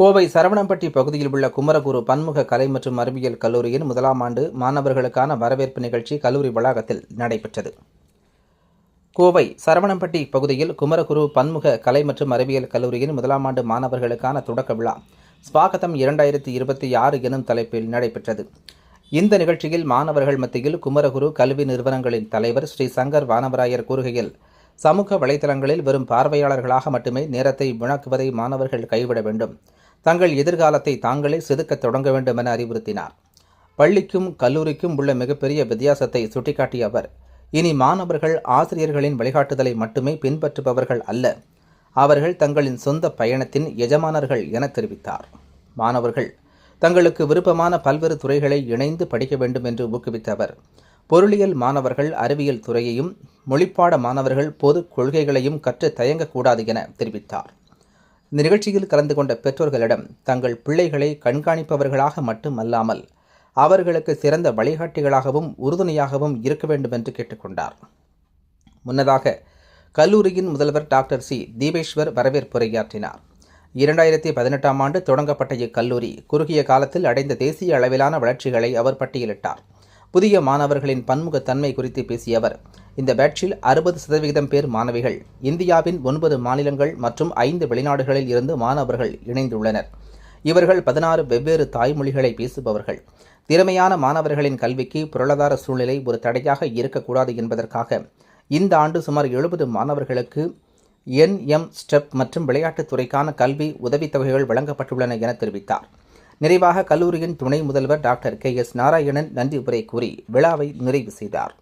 கோவை சரவணம்பட்டி பகுதியில் உள்ள குமரகுரு பன்முக கலை மற்றும் அறிவியல் கல்லூரியின் முதலாம் ஆண்டு மாணவர்களுக்கான வரவேற்பு நிகழ்ச்சி கல்லூரி வளாகத்தில் நடைபெற்றது. கோவை சரவணம்பட்டி பகுதியில் குமரகுரு பன்முக கலை மற்றும் அறிவியல் கல்லூரியின் முதலாம் ஆண்டு மாணவர்களுக்கான தொடக்க விழா ஸ்வாகதம் 2026 எனும் தலைப்பில் நடைபெற்றது. இந்த நிகழ்ச்சியில் மாணவர்கள் மத்தியில் குமரகுரு கல்வி நிறுவனங்களின் தலைவர் ஸ்ரீ சங்கர் வானவராயர் கூறுகையில், சமூக வலைதளங்களில் வெறும் பார்வையாளர்களாக மட்டுமே நேரத்தை வீணாக்குவதை மாணவர்கள் கைவிட வேண்டும், தங்கள் எதிர்காலத்தை தாங்களே செதுக்கத் தொடங்க வேண்டும் என அறிவுறுத்தினார். பள்ளிக்கும் கல்லூரிக்கும் உள்ள மிகப்பெரிய வித்தியாசத்தை சுட்டிக்காட்டிய அவர், இனி மாணவர்கள் ஆசிரியர்களின் வழிகாட்டுதலை மட்டுமே பின்பற்றுபவர்கள் அல்ல, அவர்கள் தங்களின் சொந்த பயணத்தின் எஜமானர்கள் என தெரிவித்தார். மாணவர்கள் தங்களுக்கு விருப்பமான பல்வேறு துறைகளை இணைந்து படிக்க வேண்டும் என்று ஊக்குவித்த அவர், பொருளியல் மாணவர்கள் அறிவியல் துறையையும், மொழிப்பாட மாணவர்கள் பொது கொள்கைகளையும் கற்று தயங்கக்கூடாது என தெரிவித்தார். இந்த நிகழ்ச்சியில் கலந்து கொண்ட பெற்றோர்களிடம் தங்கள் பிள்ளைகளை கண்காணிப்பவர்களாக மட்டுமல்லாமல் அவர்களுக்கு சிறந்த வழிகாட்டிகளாகவும் உறுதுணையாகவும் இருக்க வேண்டும் என்று கேட்டுக்கொண்டார். முன்னதாக கல்லூரியின் முதல்வர் டாக்டர் சி. தீபேஸ்வர் வரவேற்புரையாற்றினார். 2018ஆம் ஆண்டு தொடங்கப்பட்ட இக்கல்லூரி குறுகிய காலத்தில் அடைந்த தேசிய அளவிலான வளர்ச்சிகளை அவர் பட்டியலிட்டார். புதிய மாணவர்களின் பன்முகத்தன்மை குறித்து பேசிய அவர், இந்த பேட்சில் 60% பேர் மாணவிகள், இந்தியாவின் 9 மாநிலங்கள் மற்றும் 5 வெளிநாடுகளில் இருந்து மாணவர்கள் இணைந்துள்ளனர். இவர்கள் 16 வெவ்வேறு தாய்மொழிகளை பேசுபவர்கள். திறமையான மாணவர்களின் கல்விக்கு பொருளாதார சூழ்நிலை ஒரு தடையாக இருக்கக்கூடாது என்பதற்காக இந்த ஆண்டு சுமார் 70 மாணவர்களுக்கு NM ஸ்டெப் மற்றும் விளையாட்டுத் துறைக்கான கல்வி உதவித்தொகைகள் வழங்கப்பட்டுள்ளன என தெரிவித்தார். நிறைவாக கல்லூரியின் துணை முதல்வர் டாக்டர் KS நாராயணன் நன்றி உரை கூறி விழாவை நிறைவு செய்தார்.